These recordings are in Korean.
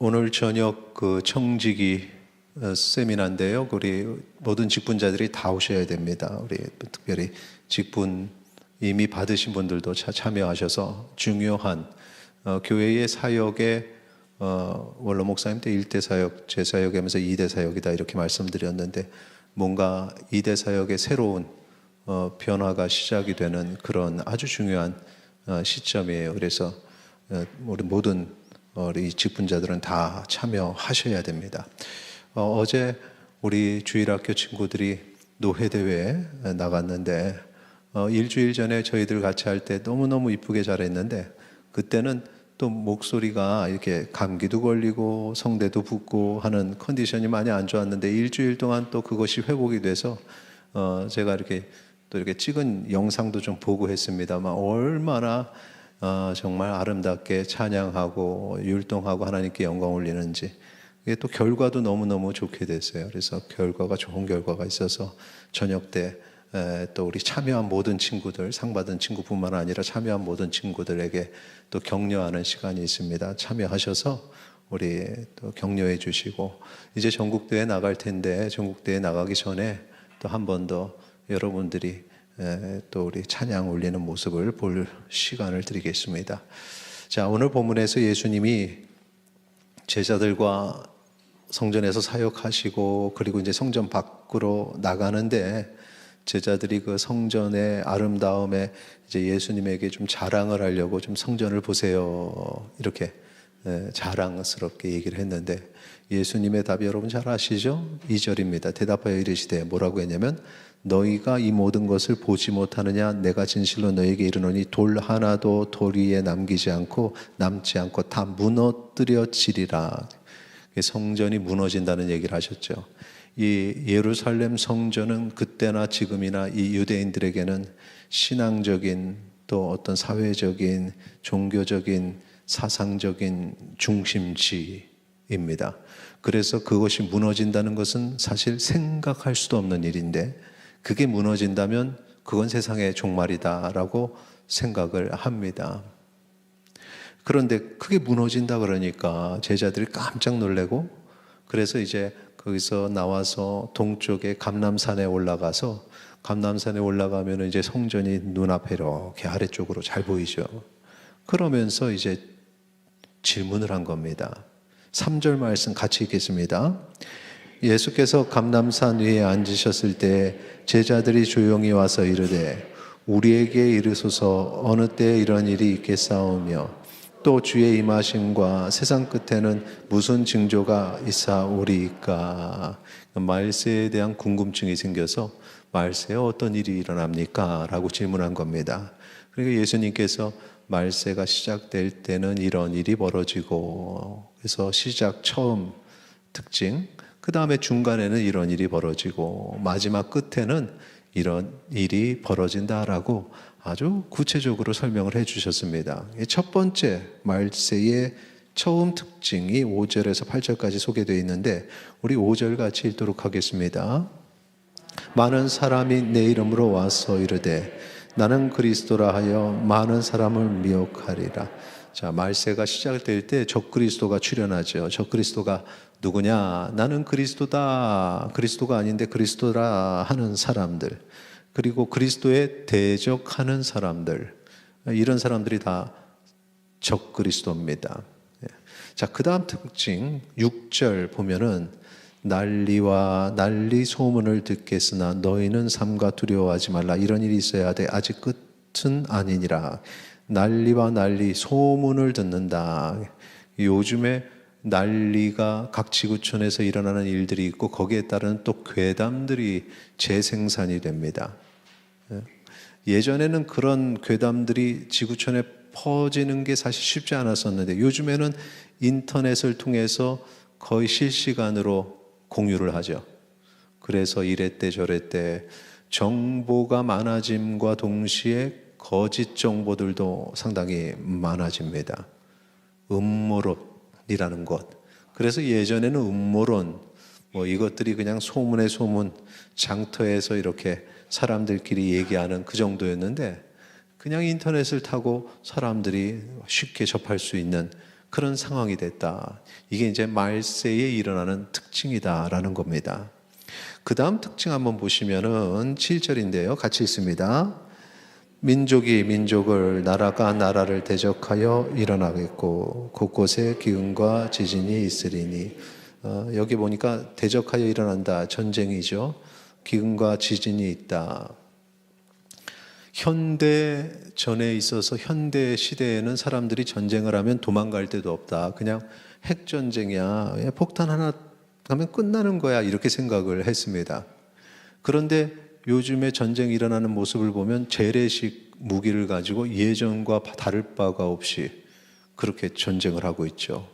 오늘 저녁 그 청지기 세미나인데요. 우리 모든 직분자들이 다 오셔야 됩니다. 우리 특별히 직분 이미 받으신 분들도 참여하셔서 중요한 교회의 사역에 원로 목사님 때 1대 사역, 제 사역이면서 2대 사역이다 이렇게 말씀드렸는데 뭔가 2대 사역의 새로운 변화가 시작이 되는 그런 아주 중요한 시점이에요. 그래서 우리 모든 우리 직분자들은 다 참여하셔야 됩니다. 어제 우리 주일학교 친구들이 노회대회에 나갔는데 일주일 전에 저희들 같이 할 때 너무너무 이쁘게 잘했는데 그때는 또 목소리가 이렇게 감기도 걸리고 성대도 붓고 하는 컨디션이 많이 안 좋았는데 일주일 동안 또 그것이 회복이 돼서 제가 이렇게 또 이렇게 찍은 영상도 좀 보고 했습니다만 얼마나 정말 아름답게 찬양하고 율동하고 하나님께 영광 올리는지 이게 또 결과도 너무너무 좋게 됐어요. 그래서 결과가 좋은 결과가 있어서 저녁 때 또 우리 참여한 모든 친구들, 상 받은 친구뿐만 아니라 참여한 모든 친구들에게 또 격려하는 시간이 있습니다. 참여하셔서 우리 또 격려해 주시고 이제 전국대회 나갈 텐데 전국대회 나가기 전에 또 한 번 더 여러분들이 또 우리 찬양 올리는 모습을 볼 시간을 드리겠습니다. 자, 오늘 본문에서 예수님이 제자들과 성전에서 사역하시고 그리고 이제 성전 밖으로 나가는데 제자들이 그 성전의 아름다움에 이제 예수님에게 좀 자랑을 하려고 좀 성전을 보세요 이렇게 자랑스럽게 얘기를 했는데 예수님의 답이 여러분 잘 아시죠? 2절입니다. 대답하여 이르시되 뭐라고 했냐면 너희가 이 모든 것을 보지 못하느냐 내가 진실로 너희에게 이르노니 돌 하나도 돌 위에 남지 않고 다 무너뜨려지리라. 성전이 무너진다는 얘기를 하셨죠. 이 예루살렘 성전은 그때나 지금이나 이 유대인들에게는 신앙적인 또 어떤 사회적인 종교적인 사상적인 중심지입니다. 그래서 그것이 무너진다는 것은 사실 생각할 수도 없는 일인데 그게 무너진다면 그건 세상의 종말이다라고 생각을 합니다. 그런데 그게 무너진다 그러니까 제자들이 깜짝 놀래고 그래서 이제 거기서 나와서 동쪽에 감람산에 올라가서 감람산에 올라가면 이제 성전이 눈앞에 이렇게 아래쪽으로 잘 보이죠. 그러면서 이제 질문을 한 겁니다. 3절 말씀 같이 읽겠습니다. 예수께서 감람산 위에 앉으셨을 때 제자들이 조용히 와서 이르되 우리에게 이르소서 어느 때에 이런 일이 있겠사오며 또 주의 임하심과 세상 끝에는 무슨 징조가 있사오리까. 말세에 대한 궁금증이 생겨서 말세에 어떤 일이 일어납니까? 라고 질문한 겁니다. 그러니까 예수님께서 말세가 시작될 때는 이런 일이 벌어지고 그래서 시작 처음 특징 그 다음에 중간에는 이런 일이 벌어지고 마지막 끝에는 이런 일이 벌어진다라고 아주 구체적으로 설명을 해 주셨습니다. 첫 번째 말세의 처음 특징이 5절에서 8절까지 소개되어 있는데 우리 5절 같이 읽도록 하겠습니다. 많은 사람이 내 이름으로 와서 이르되 나는 그리스도라 하여 많은 사람을 미혹하리라. 자, 말세가 시작될 때 적그리스도가 출현하죠. 적그리스도가 누구냐? 나는 그리스도다. 그리스도가 아닌데 그리스도라 하는 사람들. 그리고 그리스도에 대적하는 사람들. 이런 사람들이 다 적그리스도입니다. 자, 그 다음 특징 6절 보면은 난리와 난리 소문을 듣겠으나 너희는 삼가 두려워하지 말라. 이런 일이 있어야 돼. 아직 끝은 아니니라. 난리와 난리 소문을 듣는다. 요즘에 난리가 각 지구촌에서 일어나는 일들이 있고 거기에 따른 또 괴담들이 재생산이 됩니다. 예전에는 그런 괴담들이 지구촌에 퍼지는 게 사실 쉽지 않았었는데 요즘에는 인터넷을 통해서 거의 실시간으로 공유를 하죠. 그래서 이랬대 저랬대 정보가 많아짐과 동시에 거짓 정보들도 상당히 많아집니다. 음모론이라는 것. 그래서 예전에는 음모론 이것들이 그냥 소문의 소문, 장터에서 이렇게 사람들끼리 얘기하는 그 정도였는데 그냥 인터넷을 타고 사람들이 쉽게 접할 수 있는 그런 상황이 됐다. 이게 이제 말세에 일어나는 특징이다라는 겁니다. 그 다음 특징 한번 보시면은 7절인데요. 같이 있습니다. 민족이 민족을, 나라가 나라를 대적하여 일어나겠고 곳곳에 기근과 지진이 있으리니. 여기 보니까 대적하여 일어난다. 전쟁이죠. 기근과 지진이 있다. 현대 전에 있어서 현대 시대에는 사람들이 전쟁을 하면 도망갈 데도 없다. 그냥 핵전쟁이야. 폭탄 하나 가면 끝나는 거야. 이렇게 생각을 했습니다. 그런데 요즘에 전쟁이 일어나는 모습을 보면 재래식 무기를 가지고 예전과 다를 바가 없이 그렇게 전쟁을 하고 있죠.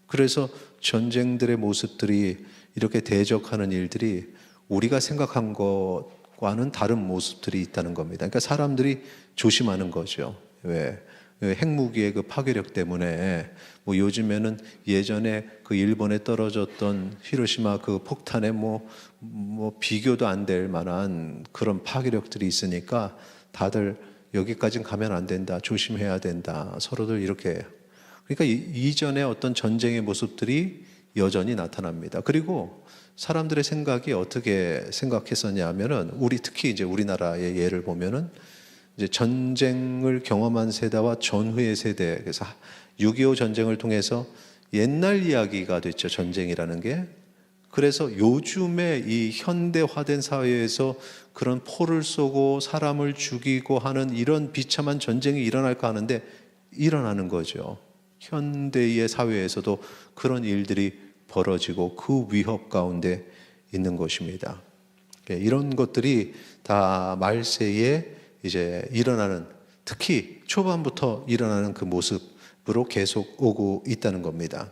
그래서 전쟁들의 모습들이 이렇게 대적하는 일들이 우리가 생각한 것과는 다른 모습들이 있다는 겁니다. 그러니까 사람들이 조심하는 거죠. 왜? 핵무기의 그 파괴력 때문에 뭐 요즘에는 예전에 그 일본에 떨어졌던 히로시마 그 폭탄에 뭐 비교도 안 될 만한 그런 파괴력들이 있으니까 다들 여기까지는 가면 안 된다, 조심해야 된다, 서로들 이렇게. 그러니까 이전에 어떤 전쟁의 모습들이 여전히 나타납니다. 그리고 사람들의 생각이 어떻게 생각했었냐 하면은 특히 이제 우리나라의 예를 보면은 이제 전쟁을 경험한 세대와 전후의 세대, 그래서 6.25 전쟁을 통해서 옛날 이야기가 됐죠. 전쟁이라는 게. 그래서 요즘에 이 현대화된 사회에서 그런 포를 쏘고 사람을 죽이고 하는 이런 비참한 전쟁이 일어날까 하는데 일어나는 거죠. 현대의 사회에서도 그런 일들이 벌어지고 그 위협 가운데 있는 것입니다. 이런 것들이 다 말세에 이제 일어나는, 특히 초반부터 일어나는 그 모습으로 계속 오고 있다는 겁니다.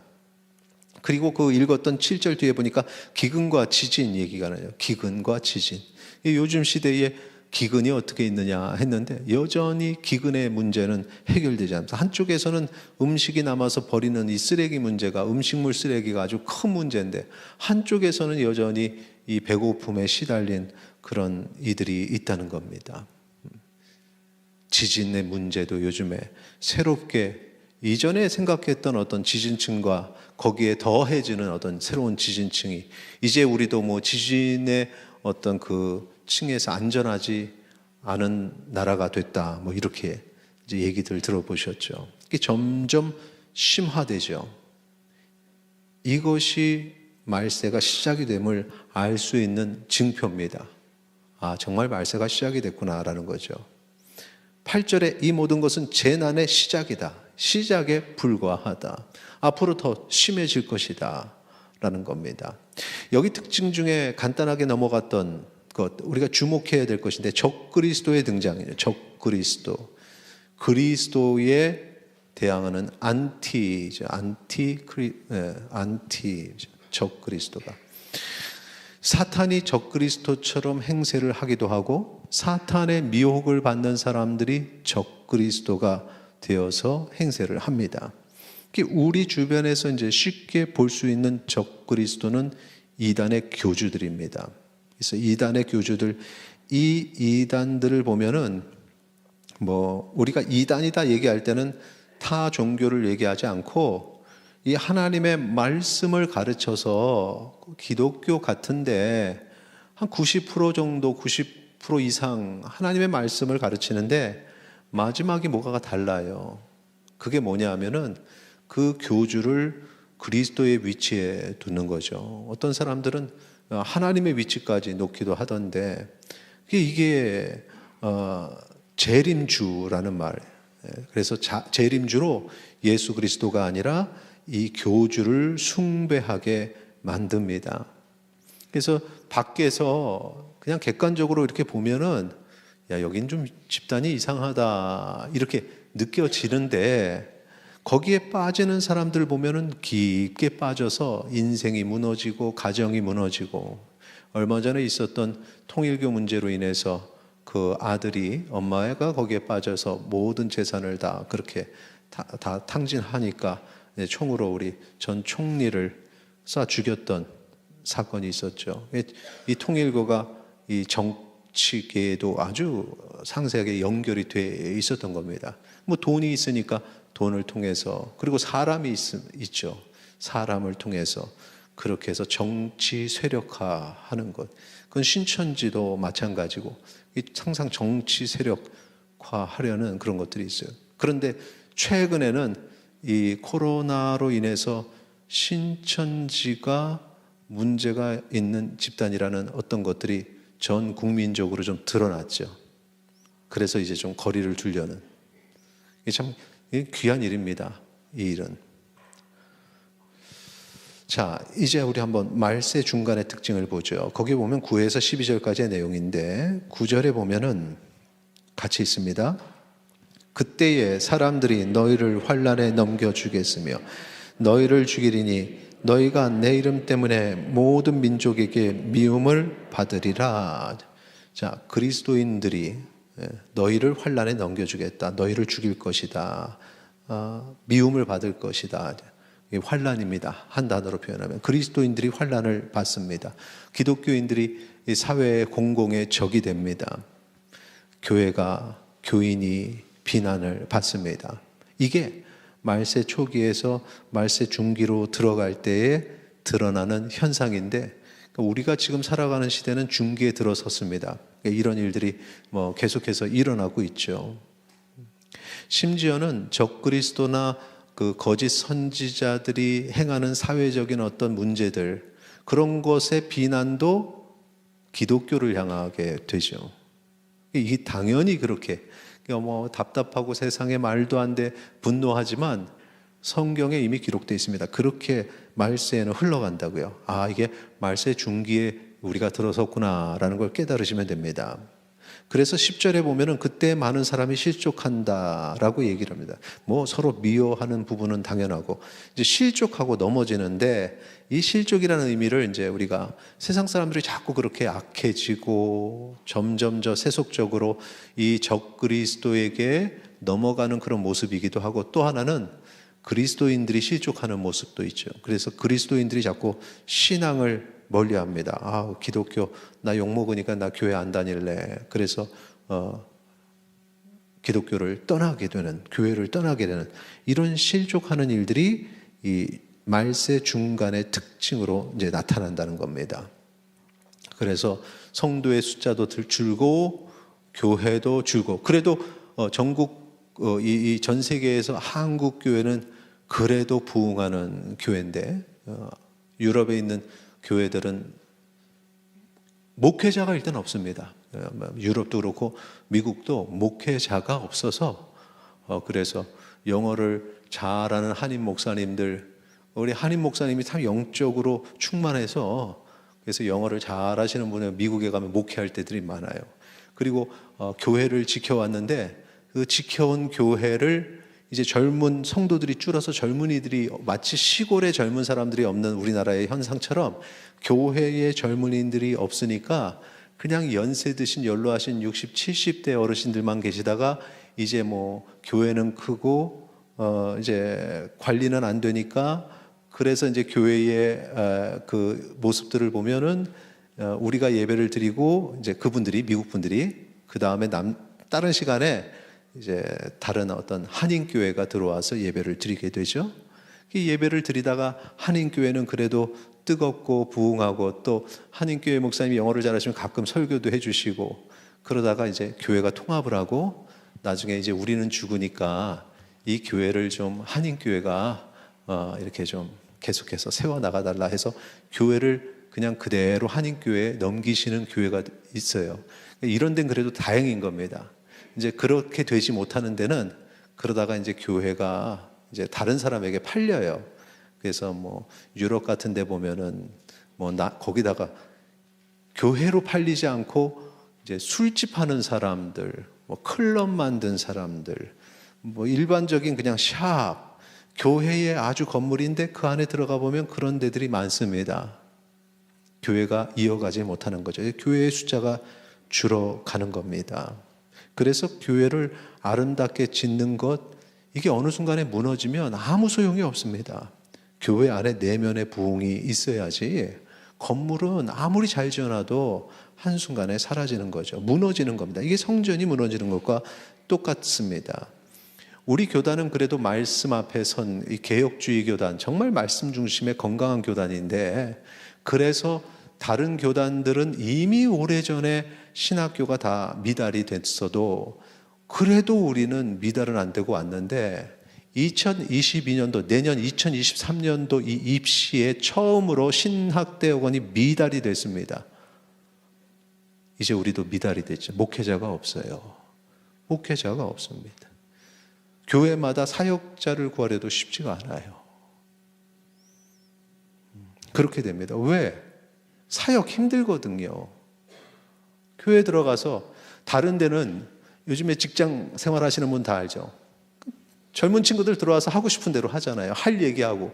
그리고 그 읽었던 7절 뒤에 보니까 기근과 지진 얘기가 나요. 기근과 지진. 요즘 시대에 기근이 어떻게 있느냐 했는데 여전히 기근의 문제는 해결되지 않습니다. 한쪽에서는 음식이 남아서 버리는 이 쓰레기 문제가, 음식물 쓰레기가 아주 큰 문제인데 한쪽에서는 여전히 이 배고픔에 시달린 그런 이들이 있다는 겁니다. 지진의 문제도 요즘에 새롭게 이전에 생각했던 어떤 지진층과 거기에 더해지는 어떤 새로운 지진층이, 이제 우리도 뭐 지진의 어떤 그 층에서 안전하지 않은 나라가 됐다, 뭐 이렇게 이제 얘기들 들어보셨죠. 이게 점점 심화되죠. 이것이 말세가 시작이 됨을 알 수 있는 징표입니다. 아, 정말 말세가 시작이 됐구나라는 거죠. 8절에 이 모든 것은 재난의 시작이다. 시작에 불과하다. 앞으로 더 심해질 것이다 라는 겁니다. 여기 특징 중에 간단하게 넘어갔던 것, 우리가 주목해야 될 것인데 적그리스도의 등장이에요. 적그리스도. 그리스도에 대항하는 적그리스도가. 사탄이 적그리스도처럼 행세를 하기도 하고 사탄의 미혹을 받는 사람들이 적그리스도가 되어서 행세를 합니다. 우리 주변에서 이제 쉽게 볼 수 있는 적그리스도는 이단의 교주들입니다. 그래서 이단의 교주들, 이 이단들을 보면은 뭐 우리가 이단이다 얘기할 때는 타 종교를 얘기하지 않고 이 하나님의 말씀을 가르쳐서 기독교 같은데 한 90% 정도, 90% 이상 하나님의 말씀을 가르치는데 마지막이 뭐가가 달라요. 그게 뭐냐 하면은 그 교주를 그리스도의 위치에 두는 거죠. 어떤 사람들은 하나님의 위치까지 놓기도 하던데 이게 재림주라는 말. 그래서 재림주로 예수 그리스도가 아니라 이 교주를 숭배하게 만듭니다. 그래서 밖에서 그냥 객관적으로 이렇게 보면은 야, 여긴 좀 집단이 이상하다 이렇게 느껴지는데 거기에 빠지는 사람들 보면은 깊게 빠져서 인생이 무너지고 가정이 무너지고, 얼마 전에 있었던 통일교 문제로 인해서 그 아들이, 엄마가 거기에 빠져서 모든 재산을 다 그렇게 다 탕진하니까 총으로 우리 전 총리를 쏴 죽였던 사건이 있었죠. 이 통일교가 이 정치계에도 아주 상세하게 연결이 돼 있었던 겁니다. 뭐 돈이 있으니까 돈을 통해서, 그리고 사람이 있죠. 사람을 통해서 그렇게 해서 정치 세력화하는 것. 그건 신천지도 마찬가지고 항상 정치 세력화하려는 그런 것들이 있어요. 그런데 최근에는 이 코로나로 인해서 신천지가 문제가 있는 집단이라는 어떤 것들이 전 국민적으로 좀 드러났죠. 그래서 이제 좀 거리를 두려는. 이게 참 귀한 일입니다. 이 일은. 자, 이제 우리 한번 말세 중간의 특징을 보죠. 거기 보면 9에서 12절까지의 내용인데 9절에 보면은 같이 있습니다. 그때에 사람들이 너희를 환난에 넘겨주겠으며 너희를 죽이리니 너희가 내 이름 때문에 모든 민족에게 미움을 받으리라. 자, 그리스도인들이 너희를 환난에 넘겨주겠다. 너희를 죽일 것이다. 미움을 받을 것이다. 환난입니다. 한 단어로 표현하면 그리스도인들이 환난을 받습니다. 기독교인들이 사회의 공공의 적이 됩니다. 교회가, 교인이 비난을 받습니다. 이게 말세 초기에서 말세 중기로 들어갈 때에 드러나는 현상인데, 우리가 지금 살아가는 시대는 중기에 들어섰습니다. 이런 일들이 계속해서 일어나고 있죠. 심지어는 적그리스도나 그 거짓 선지자들이 행하는 사회적인 어떤 문제들, 그런 것의 비난도 기독교를 향하게 되죠. 이 당연히 그렇게 답답하고 세상에 말도 안 돼 분노하지만 성경에 이미 기록되어 있습니다. 그렇게 말세에는 흘러간다고요. 이게 말세 중기에 우리가 들어섰구나라는 걸 깨달으시면 됩니다. 그래서 10절에 보면은 그때 많은 사람이 실족한다라고 얘기를 합니다. 서로 미워하는 부분은 당연하고 이제 실족하고 넘어지는데, 이 실족이라는 의미를 이제 우리가 세상 사람들이 자꾸 그렇게 악해지고 점점 세속적으로 이 적그리스도에게 넘어가는 그런 모습이기도 하고, 또 하나는 그리스도인들이 실족하는 모습도 있죠. 그래서 그리스도인들이 자꾸 신앙을 멀리합니다. 기독교 나 욕먹으니까 나 교회 안 다닐래. 그래서 기독교를 떠나게 되는, 교회를 떠나게 되는 이런 실족하는 일들이 이 말세 중간의 특징으로 이제 나타난다는 겁니다. 그래서 성도의 숫자도 줄고 교회도 줄고, 그래도 전국 이 전 세계에서 한국 교회는 그래도 부흥하는 교회인데, 유럽에 있는 교회들은 목회자가 일단 없습니다. 유럽도 그렇고 미국도 목회자가 없어서 그래서 영어를 잘하는 한인 목사님들, 우리 한인 목사님이 참 영적으로 충만해서 그래서 영어를 잘하시는 분은 미국에 가면 목회할 때들이 많아요. 그리고 교회를 지켜왔는데 그 지켜온 교회를 이제 젊은 성도들이 줄어서 젊은이들이 마치 시골의 젊은 사람들이 없는 우리나라의 현상처럼 교회의 젊은이들이 없으니까 그냥 연세 드신 연로하신 60, 70대 어르신들만 계시다가 이제 교회는 크고 이제 관리는 안 되니까, 그래서 이제 교회의 그 모습들을 보면은 우리가 예배를 드리고 이제 그분들이, 미국 분들이 그 다음에 다른 시간에 이제 다른 어떤 한인교회가 들어와서 예배를 드리게 되죠. 이 예배를 드리다가 한인교회는 그래도 뜨겁고 부흥하고, 또 한인교회 목사님이 영어를 잘하시면 가끔 설교도 해주시고, 그러다가 이제 교회가 통합을 하고 나중에 이제 우리는 죽으니까 이 교회를 좀 한인교회가 이렇게 좀 계속해서 세워나가달라 해서 교회를 그냥 그대로 한인교회에 넘기시는 교회가 있어요. 이런 데는 그래도 다행인 겁니다. 이제 그렇게 되지 못하는 데는 그러다가 이제 교회가 이제 다른 사람에게 팔려요. 그래서 유럽 같은 데 보면은 거기다가 교회로 팔리지 않고 이제 술집 하는 사람들, 클럽 만든 사람들, 일반적인 그냥 샵, 교회의 아주 건물인데 그 안에 들어가 보면 그런 데들이 많습니다. 교회가 이어가지 못하는 거죠. 교회의 숫자가 줄어가는 겁니다. 그래서 교회를 아름답게 짓는 것, 이게 어느 순간에 무너지면 아무 소용이 없습니다. 교회 안에 내면의 부흥이 있어야지 건물은 아무리 잘 지어놔도 한순간에 사라지는 거죠. 무너지는 겁니다. 이게 성전이 무너지는 것과 똑같습니다. 우리 교단은 그래도 말씀 앞에 선 이 개혁주의 교단, 정말 말씀 중심의 건강한 교단인데, 그래서 다른 교단들은 이미 오래전에 신학교가 다 미달이 됐어도 그래도 우리는 미달은 안 되고 왔는데, 2022년도, 내년 2023년도 이 입시에 처음으로 신학대학원이 미달이 됐습니다. 이제 우리도 미달이 됐죠. 목회자가 없어요. 목회자가 없습니다. 교회마다 사역자를 구하려도 쉽지가 않아요. 그렇게 됩니다. 왜? 사역 힘들거든요. 교회 들어가서, 다른 데는 요즘에 직장 생활하시는 분 다 알죠. 젊은 친구들 들어와서 하고 싶은 대로 하잖아요. 할 얘기하고.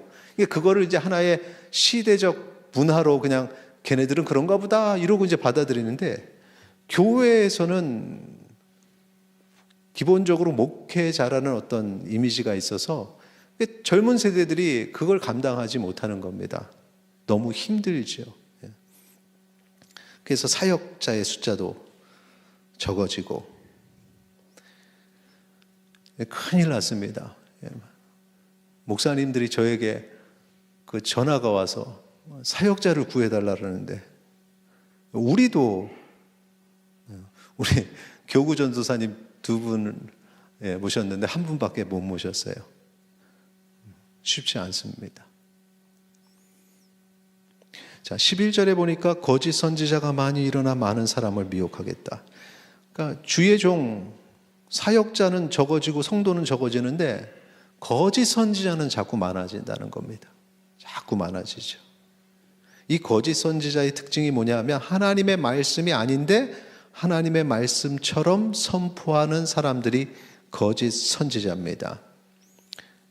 그거를 이제 하나의 시대적 문화로 그냥 걔네들은 그런가 보다 이러고 이제 받아들이는데, 교회에서는 기본적으로 목회자라는 어떤 이미지가 있어서 젊은 세대들이 그걸 감당하지 못하는 겁니다. 너무 힘들죠. 그래서 사역자의 숫자도 적어지고 큰일 났습니다. 목사님들이 저에게 그 전화가 와서 사역자를 구해달라 그러는데, 우리 교구 전도사님 2분 모셨는데 한 분밖에 못 모셨어요. 쉽지 않습니다. 자, 11절에 보니까 거짓 선지자가 많이 일어나 많은 사람을 미혹하겠다. 그러니까 주의 종 사역자는 적어지고 성도는 적어지는데 거짓 선지자는 자꾸 많아진다는 겁니다. 자꾸 많아지죠. 이 거짓 선지자의 특징이 뭐냐면, 하나님의 말씀이 아닌데 하나님의 말씀처럼 선포하는 사람들이 거짓 선지자입니다.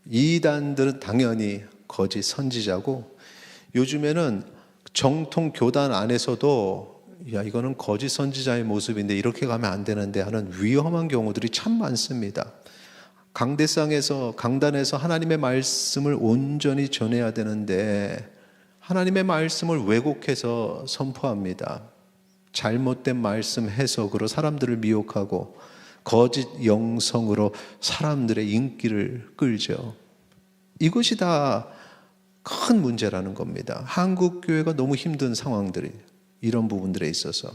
이단들은 당연히 거짓 선지자고, 요즘에는 정통 교단 안에서도 야, 이거는 거짓 선지자의 모습인데 이렇게 가면 안 되는데 하는 위험한 경우들이 참 많습니다. 강단에서 하나님의 말씀을 온전히 전해야 되는데 하나님의 말씀을 왜곡해서 선포합니다. 잘못된 말씀 해석으로 사람들을 미혹하고 거짓 영성으로 사람들의 인기를 끌죠. 이것이 다 큰 문제라는 겁니다. 한국 교회가 너무 힘든 상황들이 이런 부분들에 있어서,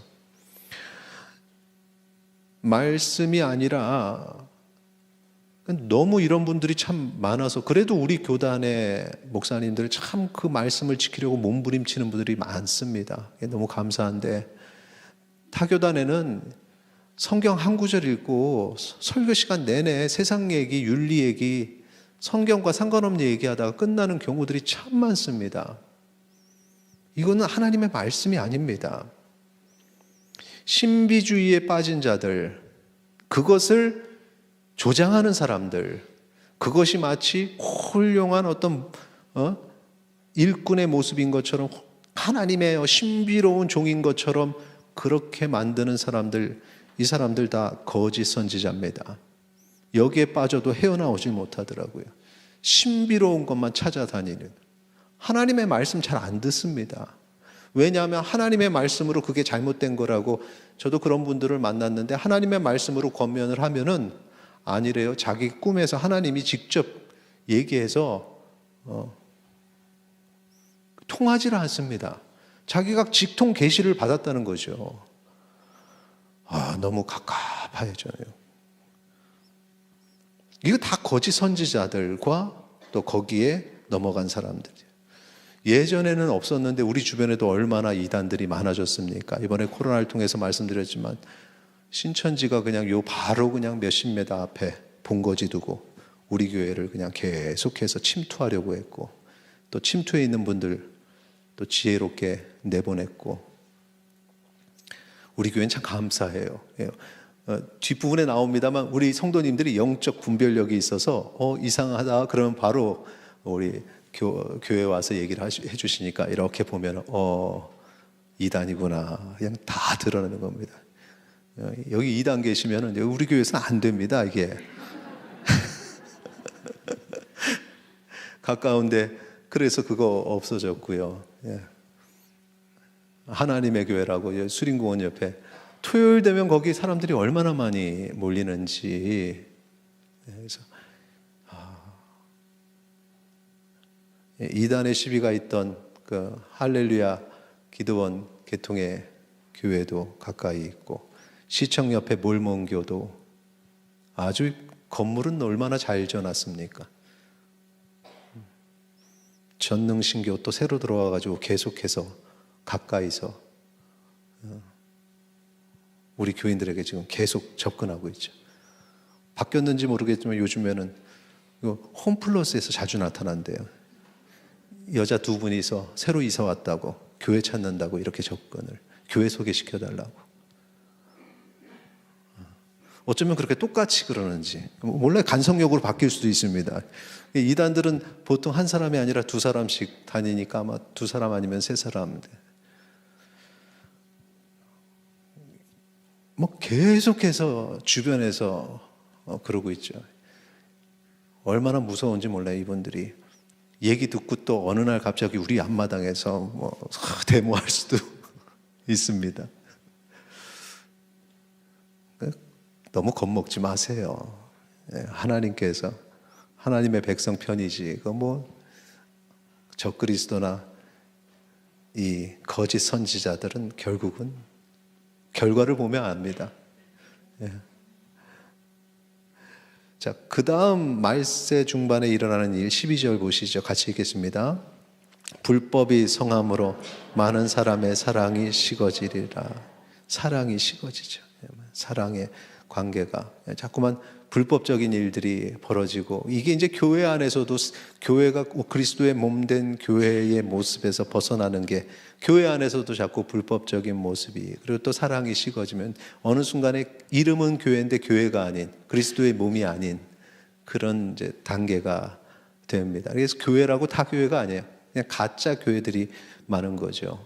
말씀이 아니라 너무 이런 분들이 참 많아서, 그래도 우리 교단의 목사님들 참 그 말씀을 지키려고 몸부림치는 분들이 많습니다. 너무 감사한데, 타 교단에는 성경 한 구절 읽고 설교 시간 내내 세상 얘기, 윤리 얘기, 성경과 상관없는 얘기하다가 끝나는 경우들이 참 많습니다. 이거는 하나님의 말씀이 아닙니다. 신비주의에 빠진 자들, 그것을 조장하는 사람들, 그것이 마치 훌륭한 어떤 일꾼의 모습인 것처럼, 하나님의 신비로운 종인 것처럼 그렇게 만드는 사람들, 이 사람들 다 거짓 선지자입니다. 여기에 빠져도 헤어나오지 못하더라고요. 신비로운 것만 찾아다니는, 하나님의 말씀 잘 안 듣습니다. 왜냐하면 하나님의 말씀으로 그게 잘못된 거라고, 저도 그런 분들을 만났는데 하나님의 말씀으로 권면을 하면은 아니래요. 자기 꿈에서 하나님이 직접 얘기해서 통하지를 않습니다. 자기가 직통 계시를 받았다는 거죠. 너무 갑갑해져요. 이거 다 거짓 선지자들과 또 거기에 넘어간 사람들이에요. 예전에는 없었는데 우리 주변에도 얼마나 이단들이 많아졌습니까? 이번에 코로나를 통해서 말씀드렸지만, 신천지가 그냥 바로 그냥 몇십 메다 앞에 본거지 두고 우리 교회를 그냥 계속해서 침투하려고 했고, 또 침투해 있는 분들 또 지혜롭게 내보냈고, 우리 교회는 참 감사해요. 뒷부분에 나옵니다만 우리 성도님들이 영적 분별력이 있어서 이상하다 그러면 바로 우리 교회 와서 얘기를 해주시니까 이렇게 보면 이단이구나 그냥 다 드러나는 겁니다. 여기 이단 계시면 우리 교회에서는 안 됩니다. 이게 가까운데, 그래서 그거 없어졌고요. 하나님의 교회라고 수림공원 옆에 토요일 되면 거기 사람들이 얼마나 많이 몰리는지. 그래서 이단의 시비가 있던 그 할렐루야 기도원 계통의 교회도 가까이 있고, 시청 옆에 몰몬교도 아주 건물은 얼마나 잘 지어놨습니까? 전능신교 또 새로 들어와가지고 계속해서 가까이서 우리 교인들에게 지금 계속 접근하고 있죠. 바뀌었는지 모르겠지만 요즘에는 홈플러스에서 자주 나타난대요. 여자 두 분이서 새로 이사 왔다고, 교회 찾는다고 이렇게 접근을, 교회 소개시켜달라고. 어쩌면 그렇게 똑같이 그러는지, 몰래 간성역으로 바뀔 수도 있습니다. 이단들은 보통 한 사람이 아니라 두 사람씩 다니니까 아마 두 사람 아니면 세 사람. 뭐 계속해서 주변에서 그러고 있죠. 얼마나 무서운지 몰라요, 이분들이. 얘기 듣고 또 어느 날 갑자기 우리 앞마당에서 뭐 데모할 수도 있습니다. 너무 겁먹지 마세요. 하나님께서 하나님의 백성 편이지. 그 뭐 적그리스도나 이 거짓 선지자들은 결국은 결과를 보면 압니다. 자, 그 다음 말세 중반에 일어나는 일 12절 보시죠. 같이 읽겠습니다. 불법이 성함으로 많은 사람의 사랑이 식어지리라. 사랑이 식어지죠. 사랑의 관계가 자꾸만 불법적인 일들이 벌어지고, 이게 이제 교회 안에서도 교회가 그리스도의 몸된 교회의 모습에서 벗어나는 게 교회 안에서도 자꾸 불법적인 모습이, 그리고 또 사랑이 식어지면 어느 순간에 이름은 교회인데 교회가 아닌, 그리스도의 몸이 아닌 그런 이제 단계가 됩니다. 그래서 교회라고 다 교회가 아니에요. 그냥 가짜 교회들이 많은 거죠.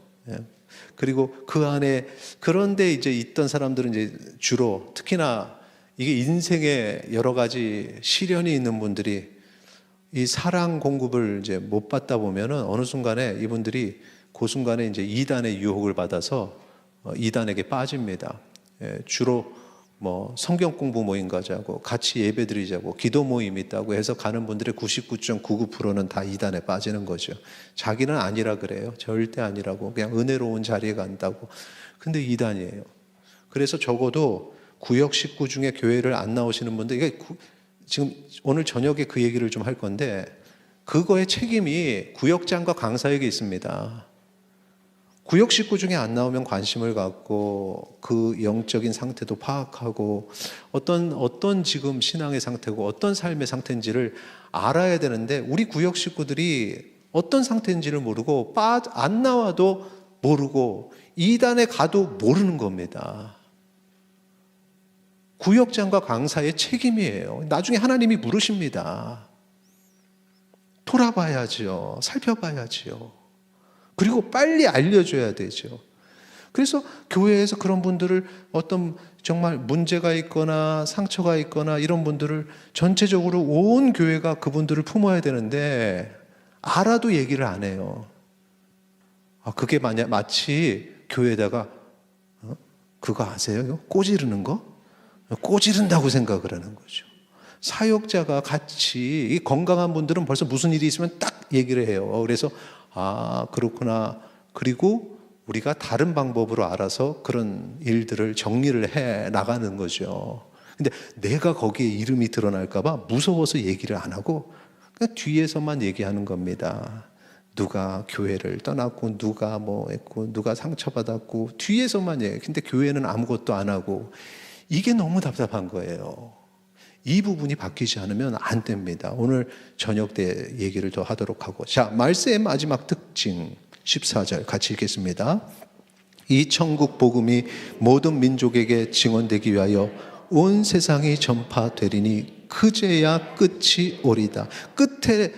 그리고 그 안에, 그런데 이제 있던 사람들은 이제 주로 특히나 이게 인생에 여러 가지 시련이 있는 분들이 이 사랑 공급을 이제 못 받다 보면은 어느 순간에 이분들이 그 순간에 이제 이단의 유혹을 받아서 이단에게 빠집니다. 주로 뭐 성경 공부 모임 가자고, 같이 예배 드리자고, 기도 모임 있다고 해서 가는 분들의 99.99%는 다 이단에 빠지는 거죠. 자기는 아니라 그래요. 절대 아니라고. 그냥 은혜로운 자리에 간다고. 근데 이단이에요. 그래서 적어도 구역 식구 중에 교회를 안 나오시는 분들, 이게 지금 오늘 저녁에 그 얘기를 좀 할 건데, 그거의 책임이 구역장과 강사에게 있습니다. 구역 식구 중에 안 나오면 관심을 갖고 그 영적인 상태도 파악하고 어떤 지금 신앙의 상태고 어떤 삶의 상태인지를 알아야 되는데, 우리 구역 식구들이 어떤 상태인지를 모르고 안 나와도 모르고 이단에 가도 모르는 겁니다. 구역장과 강사의 책임이에요. 나중에 하나님이 물으십니다. 돌아봐야죠. 살펴봐야죠. 그리고 빨리 알려줘야 되죠. 그래서 교회에서 그런 분들을, 어떤 정말 문제가 있거나 상처가 있거나 이런 분들을 전체적으로 온 교회가 그분들을 품어야 되는데 알아도 얘기를 안 해요. 그게 마치 교회에다가 그거 아세요? 꼬지르는 거? 꼬지른다고 생각을 하는 거죠. 사역자가 같이, 이 건강한 분들은 벌써 무슨 일이 있으면 딱 얘기를 해요. 그래서 그렇구나. 그리고 우리가 다른 방법으로 알아서 그런 일들을 정리를 해 나가는 거죠. 근데 내가 거기에 이름이 드러날까 봐 무서워서 얘기를 안 하고 그냥 뒤에서만 얘기하는 겁니다. 누가 교회를 떠났고, 누가 뭐 했고, 누가 상처받았고, 뒤에서만 얘기해. 근데 교회는 아무것도 안 하고, 이게 너무 답답한 거예요. 이 부분이 바뀌지 않으면 안 됩니다. 오늘 저녁 때 얘기를 더 하도록 하고. 자, 말세의 마지막 특징 14절 같이 읽겠습니다. 이 천국 복음이 모든 민족에게 증언되기 위하여 온 세상이 전파되리니 그제야 끝이 오리다. 끝에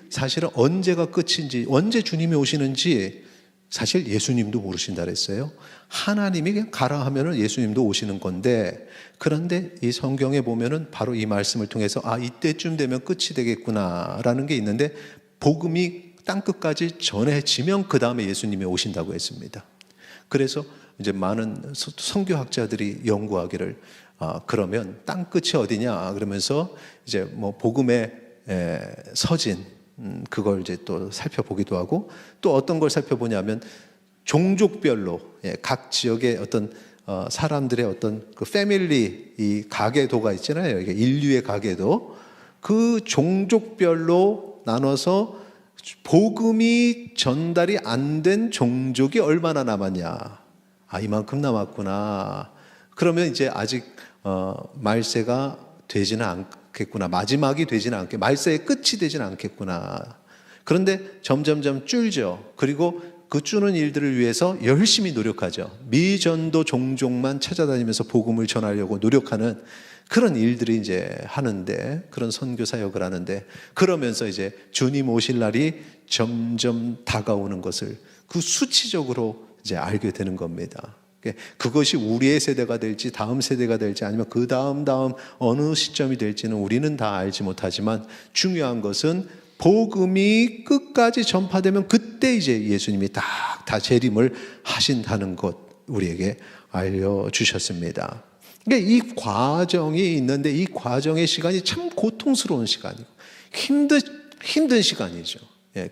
사실은 언제가 끝인지, 언제 주님이 오시는지 사실 예수님도 모르신다 그랬어요. 하나님이 그냥 가라 하면은 예수님도 오시는 건데, 그런데 이 성경에 보면은 바로 이 말씀을 통해서 이때쯤 되면 끝이 되겠구나라는 게 있는데, 복음이 땅끝까지 전해지면 그 다음에 예수님이 오신다고 했습니다. 그래서 이제 많은 선교학자들이 연구하기를 그러면 땅끝이 어디냐 그러면서 이제 뭐 복음의 서진, 그걸 이제 또 살펴보기도 하고, 또 어떤 걸 살펴보냐면 종족별로, 각 지역의 어떤 사람들의 어떤 그 패밀리 이 가계도가 있잖아요. 이게 인류의 가계도, 그 종족별로 나눠서 복음이 전달이 안 된 종족이 얼마나 남았냐. 아, 이만큼 남았구나. 그러면 이제 아직 말세가 되지는 않겠구나. 마지막이 되지는 않겠구나. 말세의 끝이 되지는 않겠구나. 그런데 점점점 줄죠. 그리고 그 주는 일들을 위해서 열심히 노력하죠. 미전도 종족만 찾아다니면서 복음을 전하려고 노력하는 그런 일들이 이제 하는데, 그런 선교 사역을 하는데, 그러면서 이제 주님 오실 날이 점점 다가오는 것을 그 수치적으로 이제 알게 되는 겁니다. 그것이 우리의 세대가 될지 다음 세대가 될지 아니면 그 다음 어느 시점이 될지는 우리는 다 알지 못하지만, 중요한 것은 복음이 끝까지 전파되면 그때 이제 예수님이 다 재림을 하신다는 것 우리에게 알려주셨습니다. 그러니까 이 과정이 있는데, 이 과정의 시간이 참 고통스러운 시간이고 힘든 시간이죠.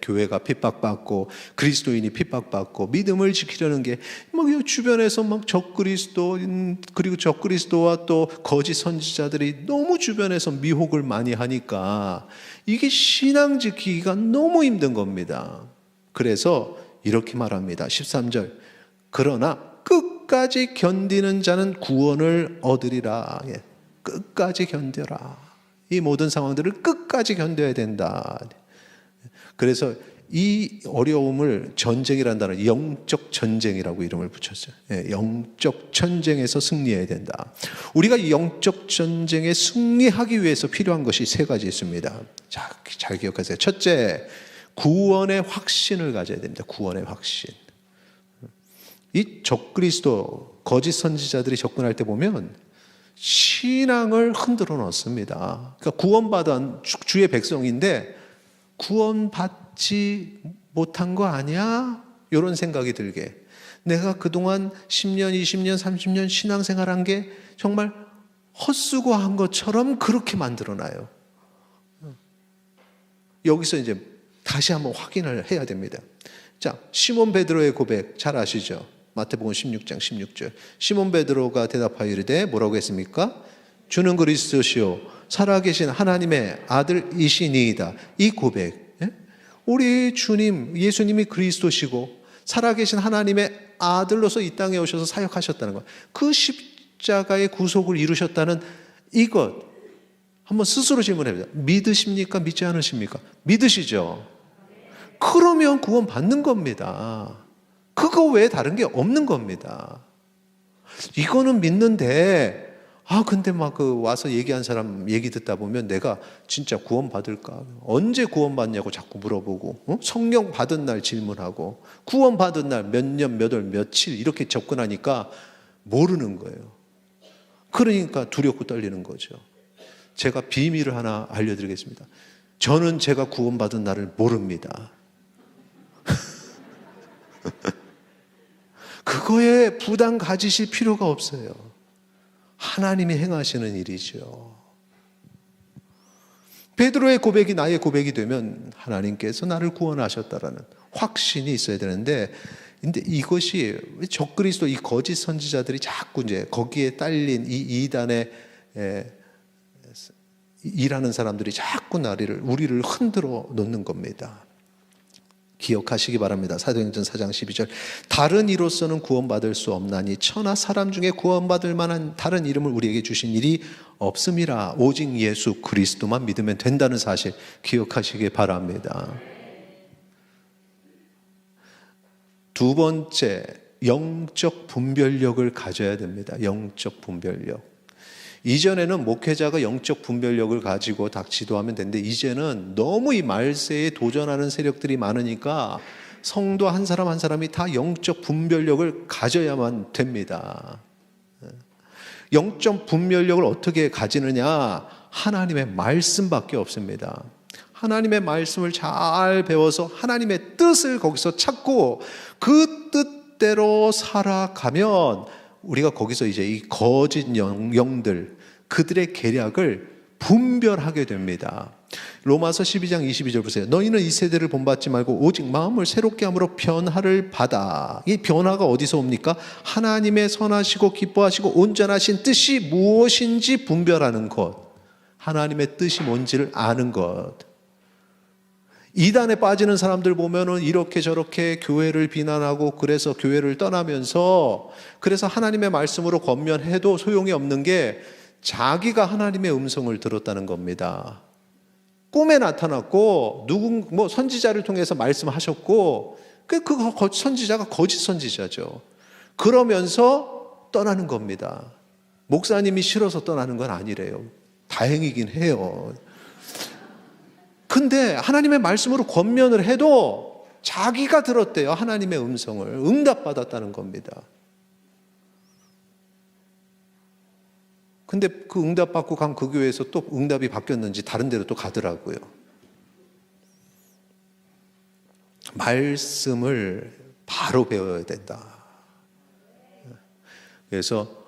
교회가 핍박받고 그리스도인이 핍박받고 믿음을 지키려는 게 막 주변에서 막 적그리스도인, 그리고 적그리스도와 또 거짓 선지자들이 너무 주변에서 미혹을 많이 하니까 이게 신앙 지키기가 너무 힘든 겁니다. 그래서 이렇게 말합니다. 13절. 그러나 끝까지 견디는 자는 구원을 얻으리라. 끝까지 견뎌라. 이 모든 상황들을 끝까지 견뎌야 된다. 그래서 이 어려움을 전쟁이라는 단어, 영적 전쟁이라고 이름을 붙였어요. 영적 전쟁에서 승리해야 된다. 우리가 이 영적 전쟁에 승리하기 위해서 필요한 것이 세 가지 있습니다. 자, 잘 기억하세요. 첫째, 구원의 확신을 가져야 됩니다. 구원의 확신. 이 적그리스도, 거짓 선지자들이 접근할 때 보면 신앙을 흔들어 놓습니다. 그러니까 구원받은 주의 백성인데 구원받지 못한 거 아니야? 이런 생각이 들게. 내가 그동안 10년, 20년, 30년 신앙생활한 게 정말 헛수고한 것처럼 그렇게 만들어놔요. 여기서 이제 다시 한번 확인을 해야 됩니다. 자, 시몬 베드로의 고백 잘 아시죠? 마태복음 16장 16절. 시몬 베드로가 대답하여 이르되 뭐라고 했습니까? 주는 그리스도시요 살아계신 하나님의 아들이시니이다. 이 고백, 우리 주님 예수님이 그리스도시고 살아계신 하나님의 아들로서 이 땅에 오셔서 사역하셨다는 것, 그 십자가의 구속을 이루셨다는 이것 한번 스스로 질문해보세요. 믿으십니까? 믿지 않으십니까? 믿으시죠? 그러면 구원 받는 겁니다. 그거 외에 다른 게 없는 겁니다. 이거는 믿는데, 근데 막 와서 얘기한 사람 얘기 듣다 보면 내가 진짜 구원 받을까? 언제 구원 받냐고 자꾸 물어보고, 성령 받은 날 질문하고, 구원 받은 날 몇 년, 몇 월, 며칠 이렇게 접근하니까 모르는 거예요. 그러니까 두렵고 떨리는 거죠. 제가 비밀을 하나 알려드리겠습니다. 저는 제가 구원 받은 날을 모릅니다. 그거에 부담 가지실 필요가 없어요. 하나님이 행하시는 일이죠. 베드로의 고백이 나의 고백이 되면 하나님께서 나를 구원하셨다라는 확신이 있어야 되는데, 근데 이것이 적그리스도 이 거짓 선지자들이 자꾸 이제 거기에 딸린 이 이단에 일하는 사람들이 자꾸 우리를 흔들어 놓는 겁니다. 기억하시기 바랍니다. 사도행전 4장 12절. 다른 이로서는 구원받을 수 없나니 천하 사람 중에 구원받을 만한 다른 이름을 우리에게 주신 일이 없음이라. 오직 예수 그리스도만 믿으면 된다는 사실 기억하시기 바랍니다. 두 번째, 영적 분별력을 가져야 됩니다. 영적 분별력. 이전에는 목회자가 영적 분별력을 가지고 딱 지도하면 되는데, 이제는 너무 이 말세에 도전하는 세력들이 많으니까 성도 한 사람 한 사람이 다 영적 분별력을 가져야만 됩니다. 영적 분별력을 어떻게 가지느냐? 하나님의 말씀밖에 없습니다. 하나님의 말씀을 잘 배워서 하나님의 뜻을 거기서 찾고 그 뜻대로 살아가면 우리가 거기서 이제 이 거짓 영들, 그들의 계략을 분별하게 됩니다. 로마서 12장 22절 보세요. 너희는 이 세대를 본받지 말고 오직 마음을 새롭게 함으로 변화를 받아. 이 변화가 어디서 옵니까? 하나님의 선하시고 기뻐하시고 온전하신 뜻이 무엇인지 분별하는 것. 하나님의 뜻이 뭔지를 아는 것. 이단에 빠지는 사람들 보면은 이렇게 저렇게 교회를 비난하고 그래서 교회를 떠나면서 그래서 하나님의 말씀으로 권면해도 소용이 없는 게 자기가 하나님의 음성을 들었다는 겁니다. 꿈에 나타났고 뭐 선지자를 통해서 말씀하셨고 그 선지자가 거짓 선지자죠. 그러면서 떠나는 겁니다. 목사님이 싫어서 떠나는 건 아니래요. 다행이긴 해요. 근데 하나님의 말씀으로 권면을 해도 자기가 들었대요. 하나님의 음성을 응답받았다는 겁니다. 근데 그 응답받고 간 그 교회에서 또 응답이 바뀌었는지 다른 데로 또 가더라고요. 말씀을 바로 배워야 된다. 그래서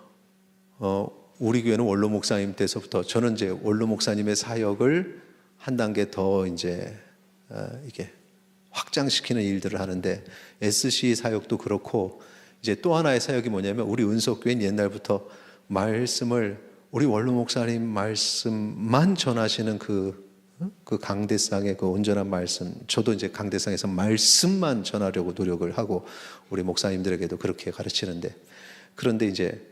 우리 교회는 원로 목사님 때서부터 저는 이제 원로 목사님의 사역을 한 단계 더 이제 이게 확장시키는 일들을 하는데 SC 사역도 그렇고 이제 또 하나의 사역이 뭐냐면 우리 은석교회는 옛날부터 말씀을 우리 원로 목사님 말씀만 전하시는 그 강대상의 그 온전한 말씀, 저도 이제 강대상에서 말씀만 전하려고 노력을 하고 우리 목사님들에게도 그렇게 가르치는데 그런데 이제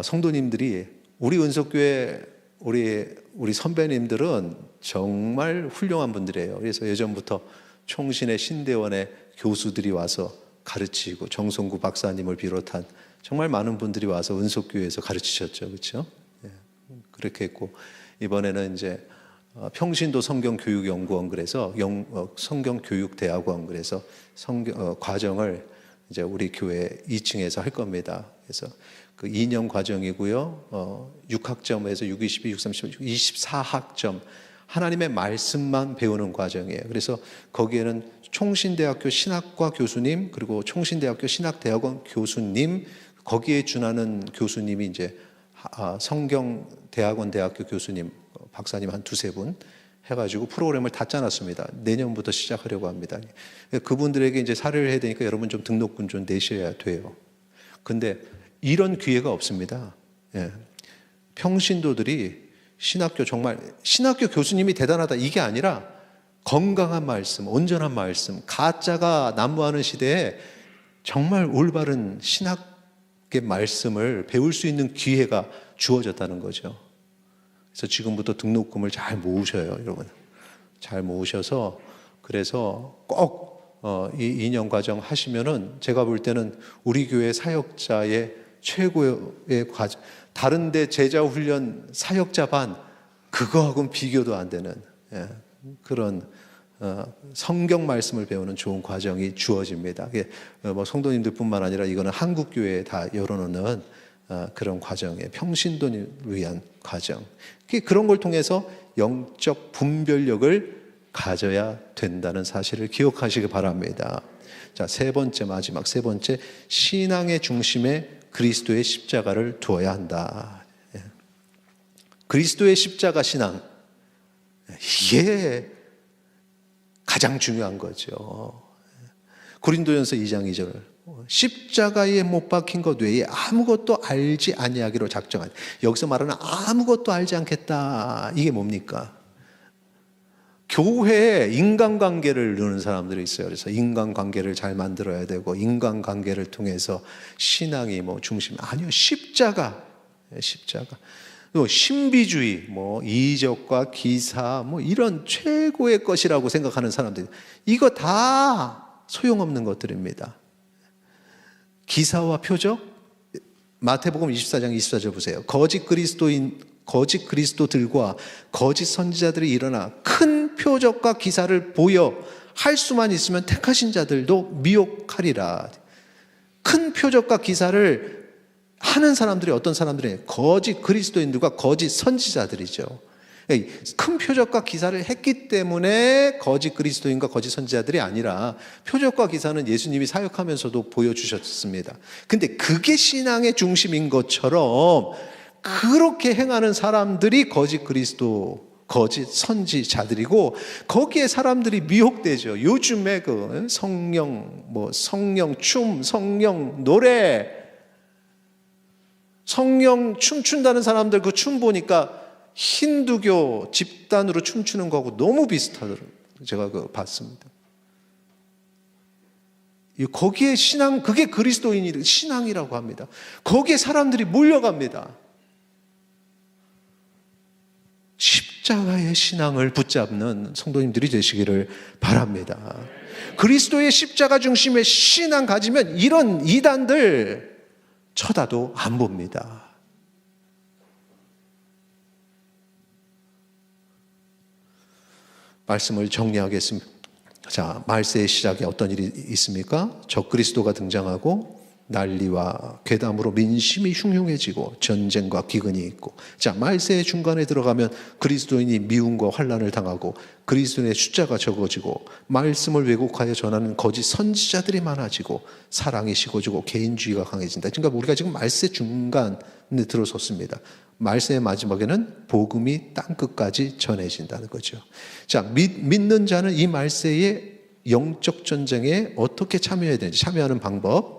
성도님들이 우리 은석교회 우리 선배님들은 정말 훌륭한 분들이에요. 그래서 예전부터 총신의 신대원의 교수들이 와서 가르치고 정성구 박사님을 비롯한 정말 많은 분들이 와서 은속교회에서 가르치셨죠. 그렇죠? 예, 그렇게 했고 이번에는 이제 평신도 성경교육연구원 그래서 성경교육대학원 그래서 과정을 이제 우리 교회 2층에서 할 겁니다. 그래서 그 2년 과정이고요. 6학점에서 6, 22, 6, 30, 24학점 하나님의 말씀만 배우는 과정이에요. 그래서 거기에는 총신대학교 신학과 교수님 그리고 총신대학교 신학대학원 교수님 거기에 준하는 교수님이 이제 성경대학원 대학교 교수님 박사님 한 두세 분 해가지고 프로그램을 다 짜놨습니다. 내년부터 시작하려고 합니다. 그분들에게 이제 사례를 해야 되니까 여러분 좀 등록금 좀 내셔야 돼요. 근데 이런 기회가 없습니다. 예. 평신도들이 신학교 정말 신학교 교수님이 대단하다 이게 아니라 건강한 말씀, 온전한 말씀, 가짜가 난무하는 시대에 정말 올바른 신학의 말씀을 배울 수 있는 기회가 주어졌다는 거죠. 그래서 지금부터 등록금을 잘 모으셔요, 여러분. 잘 모으셔서 그래서 꼭 이 2년 과정 하시면은 제가 볼 때는 우리 교회 사역자의 최고의 과정, 다른데 제자 훈련 사역자 반 그거하고는 비교도 안 되는 그런 성경 말씀을 배우는 좋은 과정이 주어집니다. 뭐 성도님들뿐만 아니라 이거는 한국 교회에 다 열어놓는 그런 과정이에요. 평신도를 위한 과정. 그런 걸 통해서 영적 분별력을 가져야 된다는 사실을 기억하시기 바랍니다. 자, 세 번째 마지막 세 번째 신앙의 중심에 그리스도의 십자가를 두어야 한다. 그리스도의 십자가 신앙 이게 가장 중요한 거죠. 고린도전서 2장 2절 십자가에 못 박힌 것 외에 아무것도 알지 아니하기로 작정한 여기서 말하는 아무것도 알지 않겠다 이게 뭡니까? 교회에 인간관계를 누는 사람들이 있어요. 그래서 인간관계를 잘 만들어야 되고 인간관계를 통해서 신앙이 뭐 중심 아니요 십자가 또 신비주의 뭐 이적과 기사 뭐 이런 최고의 것이라고 생각하는 사람들 이거 다 소용없는 것들입니다. 기사와 표적 마태복음 24장 24절 보세요. 거짓 그리스도들과 거짓 선지자들이 일어나 큰 표적과 기사를 보여 할 수만 있으면 택하신 자들도 미혹하리라. 큰 표적과 기사를 하는 사람들이 어떤 사람들이에요? 거짓 그리스도인들과 거짓 선지자들이죠. 큰 표적과 기사를 했기 때문에 거짓 그리스도인과 거짓 선지자들이 아니라 표적과 기사는 예수님이 사역하면서도 보여주셨습니다. 근데 그게 신앙의 중심인 것처럼 그렇게 행하는 사람들이 거짓 그리스도 거짓 선지자들이고 거기에 사람들이 미혹되죠. 요즘에 그 성령, 성령 춤, 성령 노래, 성령 춤춘다는 사람들 그 춤 보니까 힌두교 집단으로 춤추는 거하고 너무 비슷하더라고요. 제가 그거 봤습니다. 거기에 신앙, 그게 그리스도인이 신앙이라고 합니다. 거기에 사람들이 몰려갑니다. 십자가의 신앙을 붙잡는 성도님들이 되시기를 바랍니다. 그리스도의 십자가 중심의 신앙 가지면 이런 이단들 쳐다도 안 봅니다. 말씀을 정리하겠습니다. 자, 말세의 시작에 어떤 일이 있습니까? 적그리스도가 등장하고 난리와 괴담으로 민심이 흉흉해지고 전쟁과 기근이 있고, 자, 말세의 중간에 들어가면 그리스도인이 미움과 환난을 당하고 그리스도인의 숫자가 적어지고 말씀을 왜곡하여 전하는 거짓 선지자들이 많아지고 사랑이 식어지고 개인주의가 강해진다. 그러니까 우리가 지금 말세 중간에 들어섰습니다. 말세의 마지막에는 복음이 땅끝까지 전해진다는 거죠. 자, 믿는 자는 이 말세의 영적 전쟁에 어떻게 참여해야 되는지, 참여하는 방법.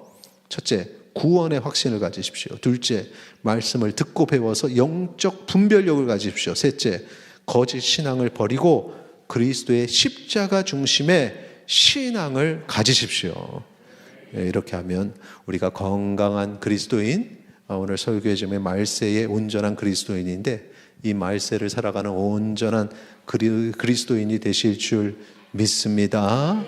첫째, 구원의 확신을 가지십시오. 둘째, 말씀을 듣고 배워서 영적 분별력을 가지십시오. 셋째, 거짓 신앙을 버리고 그리스도의 십자가 중심의 신앙을 가지십시오. 이렇게 하면 우리가 건강한 그리스도인, 오늘 설교의 점에 말세의 온전한 그리스도인인데, 이 말세를 살아가는 온전한 그리스도인이 되실 줄 믿습니다.